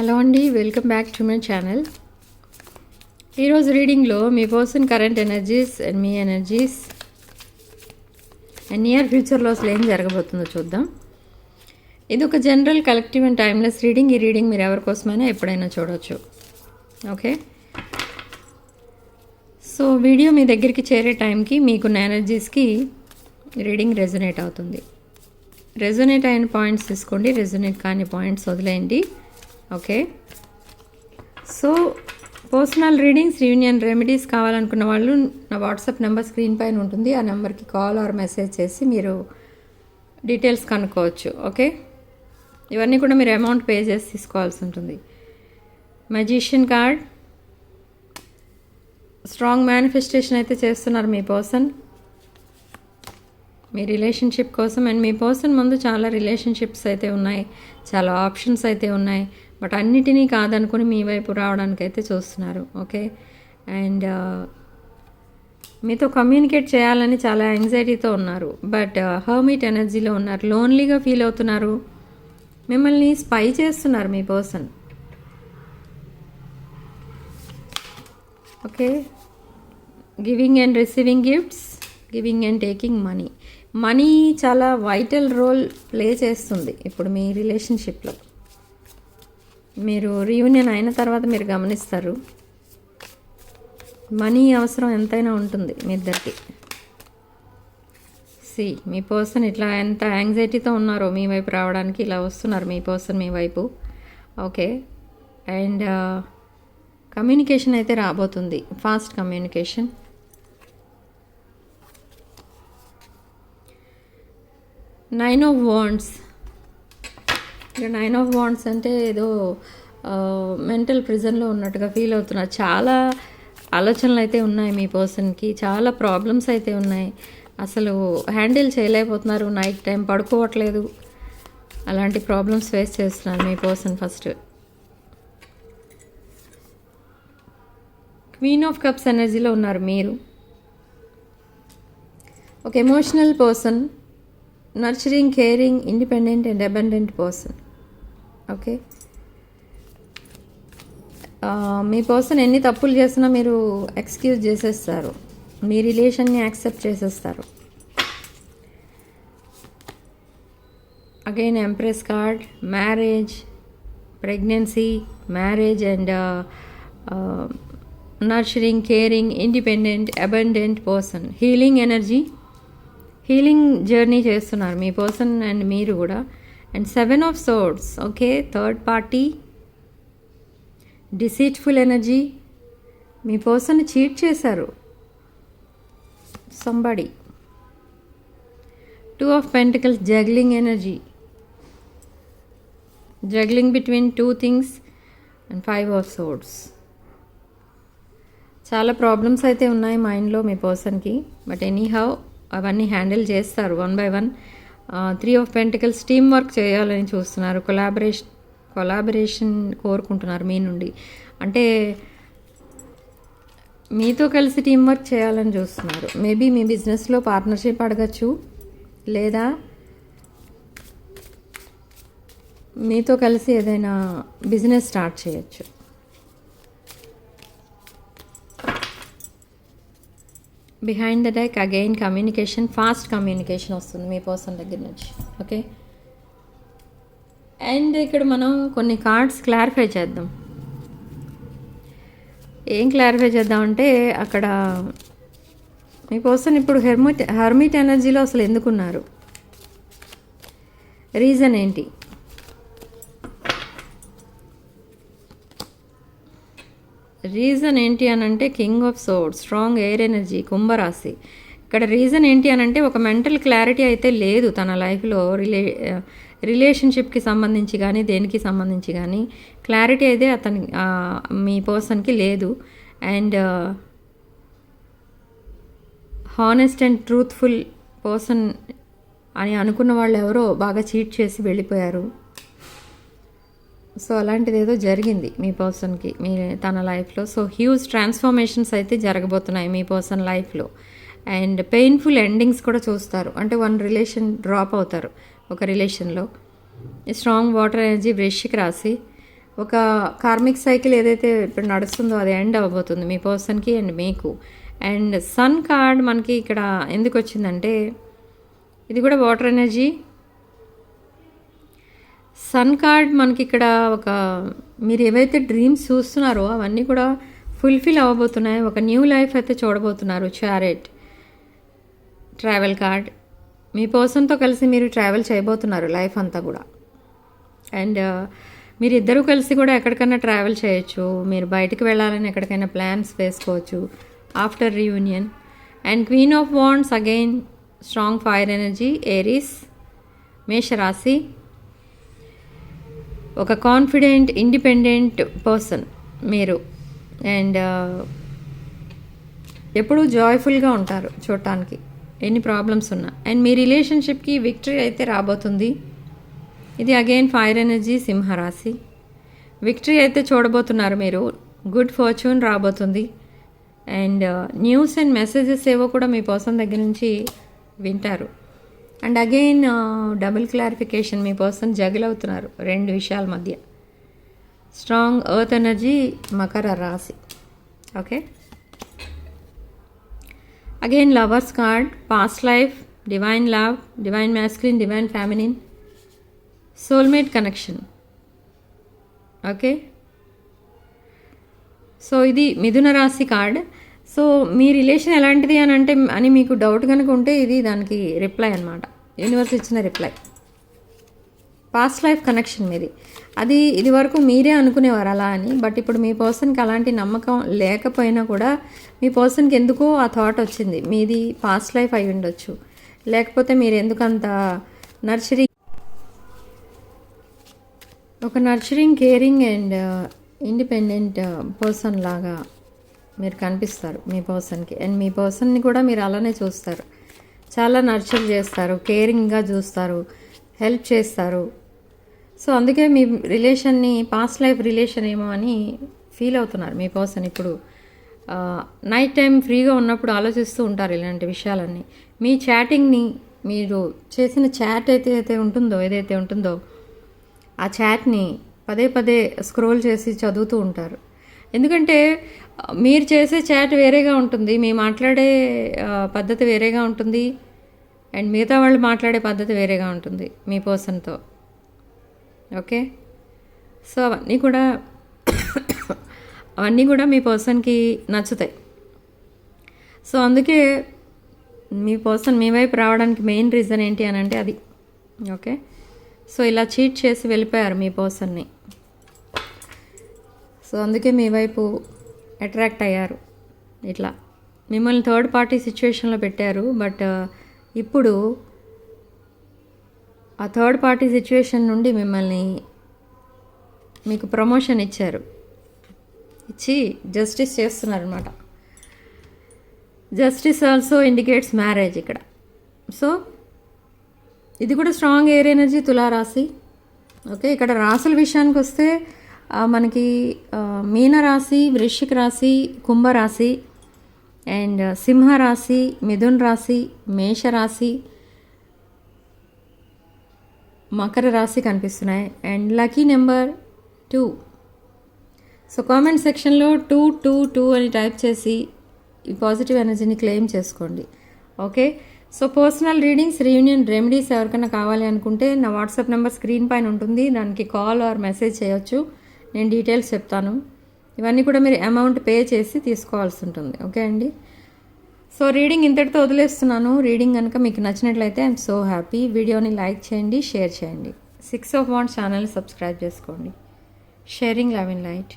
Hello అండి, welcome back to my channel. ఈరోజు రీడింగ్లో మీ పర్సన్ కరెంట్ ఎనర్జీస్ అండ్ మీ ఎనర్జీస్ అండ్ నియర్ ఫ్యూచర్లో అసలు ఏం జరగబోతుందో చూద్దాం. ఇది ఒక general collective and timeless reading. ఈ రీడింగ్ మీరు ఎవరి కోసమైనా ఎప్పుడైనా చూడవచ్చు. ఓకే, సో వీడియో మీ దగ్గరికి చేరే టైంకి మీకున్న ఎనర్జీస్కి రీడింగ్ రెజొనేట్ అవుతుంది. రెజొనేట్ అయిన పాయింట్స్ తీసుకోండి, రెజొనేట్ కాని పాయింట్స్ వదిలేయండి. Okay, so personal readings, union remedies కావాలనుకున్న వాళ్ళు నా వాట్సాప్ నెంబర్ స్క్రీన్ పైన ఉంటుంది. ఆ నెంబర్కి కాల్ ఆర్ మెసేజ్ చేసి మీరు డీటెయిల్స్ కనుక్కోవచ్చు. ఓకే, ఇవన్నీ కూడా మీరు అమౌంట్ పే చేసి తీసుకోవాల్సి ఉంటుంది. మెజిషియన్ కార్డ్, స్ట్రాంగ్ మేనిఫెస్టేషన్ అయితే చేస్తున్నారు మీ పర్సన్ మీ రిలేషన్షిప్ కోసం. అండ్ మీ పర్సన్ ముందు చాలా రిలేషన్షిప్స్ అయితే ఉన్నాయి, చాలా ఆప్షన్స్ అయితే ఉన్నాయి. బట్ అన్నిటినీ కాదనుకుని మీ వైపు రావడానికి అయితే చూస్తున్నారు. ఓకే, అండ్ మీతో కమ్యూనికేట్ చేయాలని చాలా యాంగ్జైటీతో ఉన్నారు. బట్ హర్మిట్ ఎనర్జీలో ఉన్నారు, లోన్లీగా ఫీల్ అవుతున్నారు. మిమ్మల్ని స్పై చేస్తున్నారు మీ person. Okay, giving and receiving gifts, giving and taking money. Money చాలా వైటల్ రోల్ ప్లే చేస్తుంది ఇప్పుడు మీ రిలేషన్షిప్లో. మీరు రీయూనియన్ అయిన తర్వాత మీరు గమనిస్తారు మనీ అవసరం ఎంతైనా ఉంటుంది మీ ఇద్దరికి. మీ పర్సన్ ఇట్లా ఎంత యాంగ్జైటీతో ఉన్నారో మీ వైపు రావడానికి ఇలా వస్తున్నారు మీ పర్సన్ మీ వైపు. ఓకే, అండ్ కమ్యూనికేషన్ అయితే రాబోతుంది, fast communication. Nine of wands. Nine of wands అంటే ఏదో మెంటల్ ప్రిజన్లో ఉన్నట్టుగా ఫీల్ అవుతున్నారు. చాలా ఆలోచనలు అయితే ఉన్నాయి మీ పర్సన్కి, చాలా ప్రాబ్లమ్స్ అయితే ఉన్నాయి. అసలు హ్యాండిల్ చేయలేకపోతున్నారు, నైట్ టైం పడుకోవట్లేదు. అలాంటి ప్రాబ్లమ్స్ ఫేస్ చేస్తున్నారు మీ person. First queen of cups ఎనర్జీలో ఉన్నారు మీరు. ఒక emotional person, nurturing, caring, independent and abundant person. Okay, మీ పర్సన్ ఎన్ని తప్పులు చేసినా మీరు ఎక్స్క్యూజ్ చేసేస్తారు, మీ రిలేషన్ని యాక్సెప్ట్ చేసేస్తారు. Again empress card, marriage, pregnancy, marriage and nurturing, caring, independent, abundant person. Healing energy, healing journey చేస్తున్నారు మీ పర్సన్ అండ్ మీరు కూడా. And 7 of swords. Okay, third party, deceitful energy. మీ పర్సన్ చీట్ చేశారు somebody. 2 of pentacles, juggling energy, juggling between 2 things. And 5 of swords. చాలా problems అయితే ఉన్నాయి మైండ్లో మీ పర్సన్కి, బట్ ఎనీహౌ అవన్నీ హ్యాండిల్ చేస్తారు one by one. 3 of pentacles, team work చేయాలని చూస్తున్నారు, కొలాబరేషన్ కోరుకుంటున్నారు మీ నుండి. అంటే మీతో కలిసి టీం వర్క్ చేయాలని చూస్తున్నారు. మేబీ మీ బిజినెస్లో పార్ట్నర్షిప్ అడగచ్చు, లేదా మీతో కలిసి ఏదైనా బిజినెస్ స్టార్ట్ చేయొచ్చు. Behind the deck again communication, fast communication వస్తుంది మీ పర్సన్ దగ్గర నుంచి. ఓకే, అండ్ ఇక్కడ మనం కొన్ని కార్డ్స్ క్లారిఫై చేద్దాం. ఏం క్లారిఫై చేద్దామంటే, అక్కడ మీ పర్సన్ ఇప్పుడు హర్మిట్ ఎనర్జీలో అసలు ఎందుకున్నారు, రీజన్ ఏంటి? రీజన్ ఏంటి అని అంటే king of swords, strong air energy, కుంభరాశి. ఇక్కడ రీజన్ ఏంటి అని అంటే ఒక మెంటల్ క్లారిటీ అయితే లేదు తన లైఫ్లో. రిలేషన్షిప్కి సంబంధించి కానీ దేనికి సంబంధించి కానీ క్లారిటీ అయితే మీ పర్సన్కి లేదు. And honest and truthful person అని అనుకున్న వాళ్ళు ఎవరో బాగా చీట్ చేసి వెళ్ళిపోయారు. సో అలాంటిది ఏదో జరిగింది మీ పర్సన్కి తన లైఫ్లో. సో హ్యూజ్ ట్రాన్స్ఫర్మేషన్స్ అయితే జరగబోతున్నాయి మీ పర్సన్ లైఫ్లో. అండ్ పెయిన్ఫుల్ ఎండింగ్స్ కూడా చూస్తారు. అంటే రిలేషన్ డ్రాప్ అవుతారు ఒక రిలేషన్లో. స్ట్రాంగ్ వాటర్ ఎనర్జీ, వృశ్చిక రాశి. ఒక కార్మిక్ సైకిల్ ఏదైతే ఇప్పుడు నడుస్తుందో అది ఎండ్ అవ్వబోతుంది మీ పర్సన్కి అండ్ మీకు. అండ్ సన్ కార్డ్ మనకి ఇక్కడ ఎందుకు వచ్చిందంటే ఇది కూడా వాటర్ ఎనర్జీ. సన్ కార్డ్ మనకి ఇక్కడ ఒక మీరు ఏవైతే డ్రీమ్స్ చూస్తున్నారో అవన్నీ కూడా ఫుల్ఫిల్ అవ్వబోతున్నాయి. ఒక న్యూ లైఫ్ అయితే చూడబోతున్నారు. చారెట్ ట్రావెల్ కార్డ్, మీ పర్సన్తో కలిసి మీరు ట్రావెల్ చేయబోతున్నారు లైఫ్ అంతా కూడా. అండ్ మీరు ఇద్దరు కలిసి కూడా ఎక్కడికైనా ట్రావెల్ చేయొచ్చు. మీరు బయటకు వెళ్ళాలని ఎక్కడికైనా ప్లాన్స్ వేసుకోవచ్చు after reunion. And queen of wands again strong fire energy, Aries మేషరాశి. ఒక కాన్ఫిడెంట్ ఇండిపెండెంట్ పర్సన్ మీరు. అండ్ ఎప్పుడూ జాయ్ఫుల్గా ఉంటారు చూడటానికి ఎన్ని ప్రాబ్లమ్స్ ఉన్నా. అండ్ మీ రిలేషన్షిప్కి విక్టరీ అయితే రాబోతుంది. ఇది అగైన్ ఫైర్ ఎనర్జీ, సింహరాశి. విక్టరీ అయితే చూడబోతున్నారు మీరు. గుడ్ ఫార్చ్యూన్ రాబోతుంది. అండ్ న్యూస్ అండ్ మెసేజెస్ ఏవో కూడా మీ పర్సన్ దగ్గర నుంచి వింటారు. అండ్ అగైన్ డబుల్ క్లారిఫికేషన్, మీ పర్సన్ జగిల్ అవుతున్నారు రెండు విషయాల మధ్య. స్ట్రాంగ్ ఎర్త్ ఎనర్జీ, మకర రాశి. Okay, again lovers card, past life, divine love, divine masculine, divine feminine, soulmate connection. Okay, so ఇది మిథున రాశి కార్డ్. సో మీ రిలేషన్ ఎలాంటిది అని మీకు డౌట్ కనుక ఉంటే ఇది దానికి రిప్లై అనమాట. యూనివర్స్ ఇచ్చిన రిప్లై. పాస్ట్ లైఫ్ కనెక్షన్ మీది. అది ఇది వరకు మీరే అనుకునేవారు అలా అని. బట్ ఇప్పుడు మీ పర్సన్కి అలాంటి నమ్మకం లేకపోయినా కూడా మీ పర్సన్కి ఎందుకో ఆ థాట్ వచ్చింది మీది పాస్ట్ లైఫ్ అయి ఉండొచ్చు. లేకపోతే మీరు ఎందుకంత ఒక nurturing, caring and independent person లాగా మీరు కనిపిస్తారు మీ పర్సన్కి. అండ్ మీ పర్సన్ని కూడా మీరు అలానే చూస్తారు. చాలా నర్చర్ చేస్తారు, కేరింగ్గా చూస్తారు, హెల్ప్ చేస్తారు. సో అందుకే మీ రిలేషన్ని పాస్ట్ లైఫ్ రిలేషన్ ఏమో అని ఫీల్ అవుతున్నారు మీ పర్సన్. ఇప్పుడు నైట్ టైం ఫ్రీగా ఉన్నప్పుడు ఆలోచిస్తూ ఉంటారు ఇలాంటి విషయాలన్నీ. మీ చాటింగ్ని, మీరు చేసిన చాట్ ఏదైతే ఉంటుందో ఆ చాట్ని పదే పదే స్క్రోల్ చేసి చదువుతూ ఉంటారు. ఎందుకంటే మీరు చేసే చాట్ వేరేగా ఉంటుంది, మీ మాట్లాడే పద్ధతి వేరేగా ఉంటుంది, అండ్ మిగతా వాళ్ళు మాట్లాడే పద్ధతి వేరేగా ఉంటుంది మీ పర్సన్తో. ఓకే, సో అవన్నీ కూడా మీ పర్సన్కి నచ్చుతాయి. సో అందుకే మీ పర్సన్ మీ వైపు రావడానికి మెయిన్ రీజన్ ఏంటి అని అంటే అది. ఓకే, సో ఇలా చీట్ చేసి వెళ్ళిపోయారు మీ పర్సన్ని. సో అందుకే మీ వైపు అట్రాక్ట్ అయ్యారు. ఇట్లా మిమ్మల్ని థర్డ్ పార్టీ సిచ్యువేషన్లో పెట్టారు. బట్ ఇప్పుడు ఆ థర్డ్ పార్టీ సిచ్యువేషన్ నుండి మీకు ప్రమోషన్ ఇచ్చి జస్టిస్ చేస్తున్నారు అనమాట. జస్టిస్ ఆల్సో ఇండికేట్స్ మ్యారేజ్ ఇక్కడ. సో ఇది కూడా స్ట్రాంగ్ ఎయిర్ ఎనర్జీ, తులారాశి. ఓకే, ఇక్కడ రాశుల విషయానికి వస్తే మనకి మీనరాశి, వృశ్చిక రాశి, కుంభరాశి అండ్ సింహరాశి, మిథున్ రాశి, మేషరాశి, మకర రాశి కనిపిస్తున్నాయి. And lucky number 2. So comment సెక్షన్లో 222 అని టైప్ చేసి ఈ పాజిటివ్ ఎనర్జీని క్లెయిమ్ చేసుకోండి. Okay, so personal readings, reunion remedies ఎవరికైనా కావాలి అనుకుంటే నా వాట్సాప్ నెంబర్ స్క్రీన్ పైన ఉంటుంది. దానికి కాల్ ఆర్ మెసేజ్ చేయొచ్చు. నేను డీటెయిల్స్ చెప్తాను. ఇవన్నీ కూడా మీరు అమౌంట్ పే చేసి తీసుకోవాల్సి ఉంటుంది. ఓకే అండి, సో రీడింగ్ ఇంతటితో వదిలేస్తున్నాను. రీడింగ్ కనుక మీకు నచ్చినట్లయితే ఐఎమ్ సో హ్యాపీ. వీడియోని లైక్ చేయండి, షేర్ చేయండి. 6 of Wands ఛానల్ని సబ్స్క్రైబ్ చేసుకోండి. Sharing love and light.